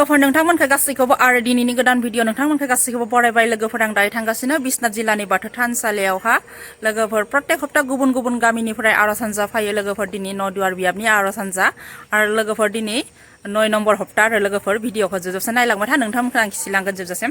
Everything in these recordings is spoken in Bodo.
लोगोफोर नोंथांमोनखौ गासैखौबो आरो दिनैनि गोदान भिडिअ नोंथांमोनखौ गासैखौबो बरायबाय लोगोफोर आं दायो थांगासिनो बिसनाथ जिल्लानि बाथौ थानसालियावहा लोगोफोर प्रत्येक हप्ता गुबुन गुबुन गामिनिफ्राय आरज हानजा फैयो लोगोफोर दिनै नदुवार बियाबनि आरज हानजा आरो लोगोफोर दिनै 9 नम्बर हप्ता आरो लोगोफोर भिडिअखौ जोबजासिम नायलांबाय था नोंथांमोनखौ आं खिसिलांगोन जोबजासिम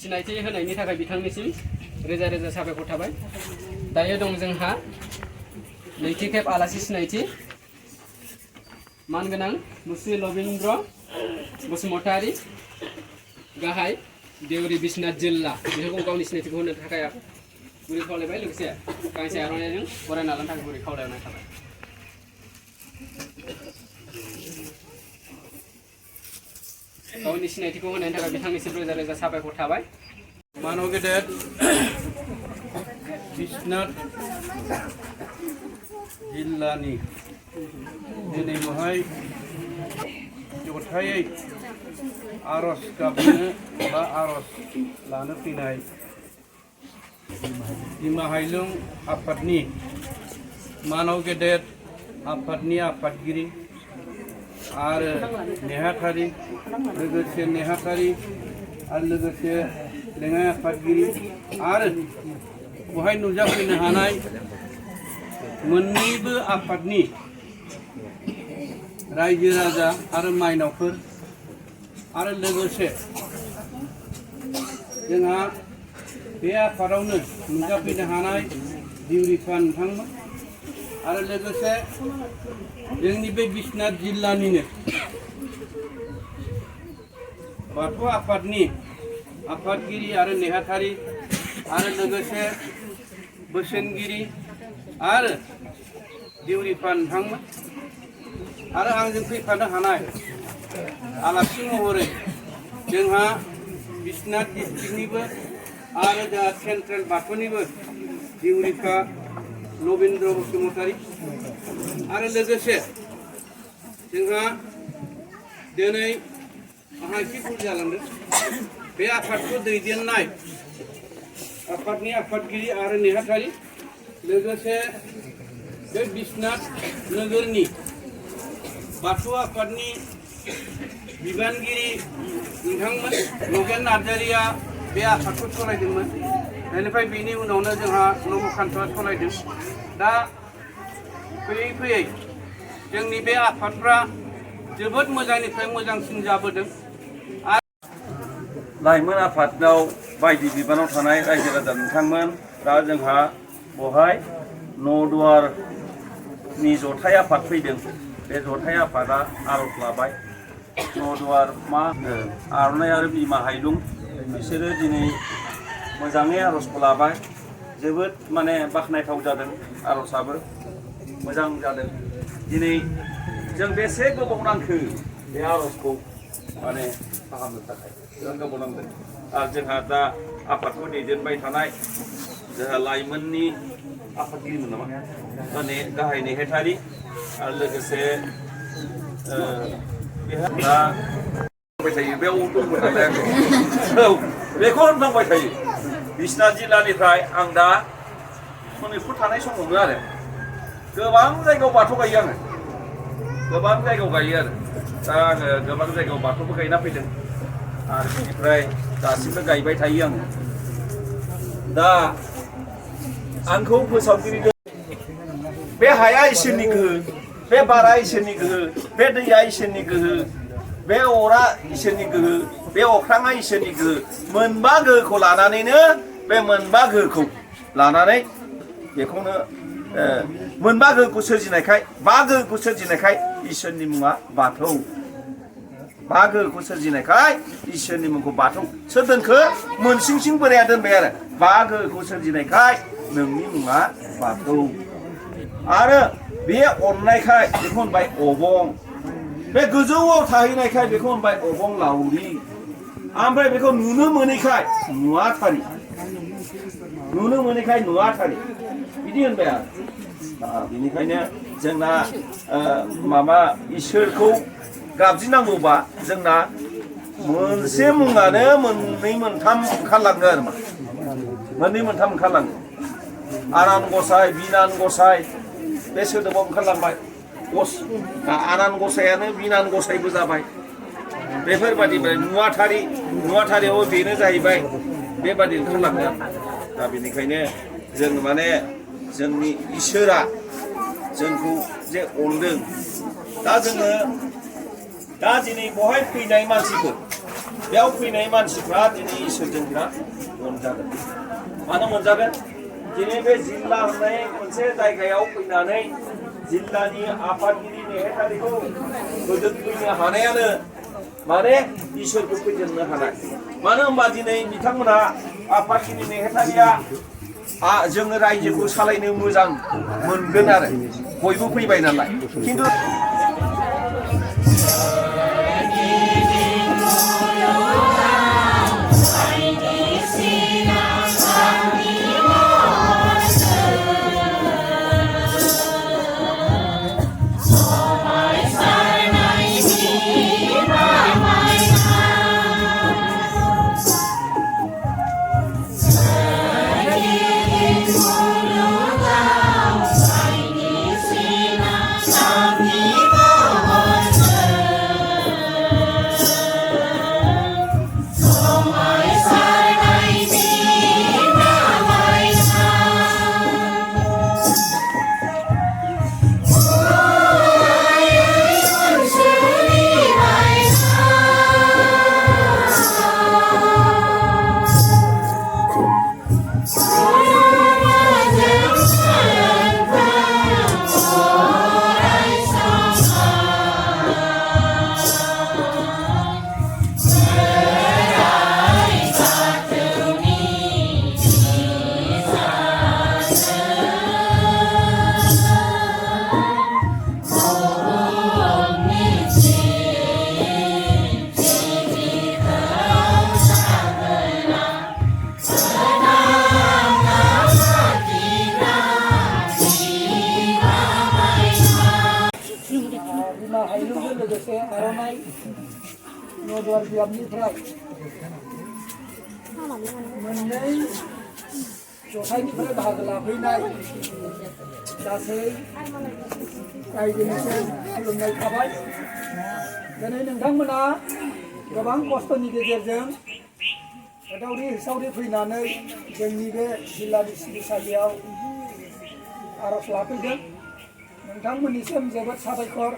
सिनायथि होनायनि थाखाय बिथांनिसिम रोजा रोजा साबायखर थाबाय। दायो दं जोंहा नैथि खेब आलासि सिनायथि मानगोनां मुस्रि लबिन्द्र बसुमतारी गाहाय देउरि बिश्वनाथ जिल्ला बिथांखौ गावनि सिनायथिखौ होनो थाखाय गुरै खावलायबाय। लोगोसे गांसे आर'नाइजों बरायना लानो थाखाय गुरै खावलायनाय थाबाय। गावनि सिनायथिखौ होनायनि थाखाय बिथांनिसिम रोजा रोजा साबायखर थाबाय। मानव गेदेर बिश्वनाथ जिल्लानि दिनै बेवहाय जथायै आर'ज गाबनो बा आर'ज लानो फैनाय बिमा हायुं आफादनि मानव गेदेर आफादनि आफादगिरि आरो नेहाथारि लोगोसे नेहाथारि आरो लोगोसे लेङाइ आफादगिरि आरो बेवहाय नुजाफैनो हानाय मोन्नैबो आफादनि रायजो राजा आरो माइनावफोर आरो लोगोसे जोंहा बे आफादावनो नुजाफैनो हानाय दिउरिफा नोंथांमोन आरो लोगोसे जोंनि बे बिश्वनाथ जिल्लानिनो बाथौ आफादनि आफादगिरि आरो नेहाथारि आरो लोगोसे बोसोनगिरि आरो दिउरिफा नोंथांमोन आरो आंजों फैफानो हानाय आलासि महरै जोंहा बिश्वनाथ डिस्ट्रिक्टनिबो आरो जोंहा सेन्ट्रेल बाथौनिबो दिउरिफा लबिन्द्र बसुमतारी आरो लोगोसे जोंहा दिनै आंहा एसे भुल जालांदों बे आफादखौ दैदेननाय आफादनि आफादगिरि आरो नेहाथारि लोगोसे बे बिश्वनाथ नोगोरनि बाथौ आफादनि बिबानगिरि नोंथांमोन नगेन नार्जारिया बे आफादखौ सालायदोंमोन। बेनिफ्राय बेनि उनावनो जोंहा नबकान्तआ सालायदों। दा फैयै फैयै जोंनि बे आफादफ्रा जोबोद मोजांनिफ्राय मोजांसिन जाबोदों। लाइमोन आफादाव बायदि बिबानाव थानाय रायजो राजा नोंथांमोन दा जोंहा बेवहाय नदुवारनि जथाय आफाद फैदों। बे जथाय आफादा आर'ज लाबाय नदुवार मा आर'नाइ आरो बिमा हायुं बिसोरो दिनै मोजाङै आर'जखौ लाबाय। जोबोद माने बाख्नायथाव जादों आर'जआबो मोजां जादों। दिनै जों बेसे गोबाव नांखो बे आर'जखौ माने फाहामनो थाखाय गोबाव नांदों। आरो जोंहा दा आफादखौ दैदेनबाय थानाय जोंहा लाइमोननि आफादगिरिमोन नामा माने गाहाय नेहाथारि आरो लोगोसे दा थायो बेयाव दंबाय नालाय औ बेखौ होनफ्लांबाय थायो। बिश्वनाथ जिल्लानिफ्राय आं दा मनिपुर थानाय समावनो आरो गोबां जायगायाव बाथौ गायो आङो गोबां जायगायाव गायो आरो दा आङो गोबां जायगायाव बाथौबो गायना फैदों आरो बेनिफ्राय दासिमबो गायबाय थायो आङो। दा आंखौ फोसावगिरि बे हाया इसोरनि गोहो, बे बारा इसोरनि गोहो, बे दैया इसोरनि गोहो, बे अरा इसोरनि गोहो, बे अख्राङा इसोरनि गोहो। मोनबा गोहोखौ लानानैनो बे मोनबा गोहोखौ लानानै बेखौनो मोनबा गोहोखौ सोरजिनायखाय बा गोहोखौ सोरजिनायखाय इसोरनि मुङा बाथौ। बा गोहोखौ सोरजिनायखाय इसोरनि मुंखौ बाथौ। सोर दोनखो? मोनसिंसिं बोराया दोनबाय आरो बा गोहोखौ सोरजिनायखाय नोंनि मुङा बाथौ। आरो बे अननायखाय बेखौ होनबाय अबं। बे गोजौआव थाहैनायखाय बेखौ होनबाय अबं लावरि। ओमफ्राय बेखौ नुनो मोनैखाय नुवाथारि। नुनो मोनैखाय नुवाथारि बिदि होनबाय आरो बेनिखायनो जोंना माबा इसोरखौ गाबज्रिनांगौबा जोंना मोनसे मुङानो मोननै मोनथाम ओंखारलाङो आरो मा मोननै मोनथाम ओंखारलाङो। आनान गसाय, बिनान गसाय बे सोदोबाव ओंखारलांबाय। आनान गसायानो बिनान गसायबो जाबाय। बेफोरबादि नुवाथारियाव बेनो जाहैबाय बेबादि ओंखारलाङो। दा बेनिखायनो जों माने जोंनि इसोरा जोंखौ जे अनदों दा जोङो दा दिनै बहाय फैनाय मानसिफोर बेयाव फैनाय मानसिफ्रा दिनै इसोरजों बिराद अनजागोन मानो मोनजागोन दिनै बे जिल्ला होननाय मोनसे जायगायाव फैनानै जिल्लानि आफादगिरि नेहाथारिखौ फोजोबफैनो हानायानो माने इसोरखौ फोजोबनो हानाय मानो होनबा दिनै बिथांमोनहा आफादगिरि नेहाथारिया जोङो रायजोखौ सालायनो मोजां मोनगोन आरो बयबो फैबाय नालाय खिन्थु बिमा हायुंजों लोगोसे आर'नाइ नदुवार बियाबनिफ्राय मोननै जथाइनिफ्राय बाहागो लाफैनाय गासै रायजोनिसिम खुलुमनाय थाबाय दिनै नोंथांमोना गोबां खस्थ'नि गेजेरजों होदावरि होसावरि फैनानै जोंनि बे जिल्लानि सिबिसालियाव आर'ज लाफैदों नोंथांमोननिसिम जोबोद साबायखर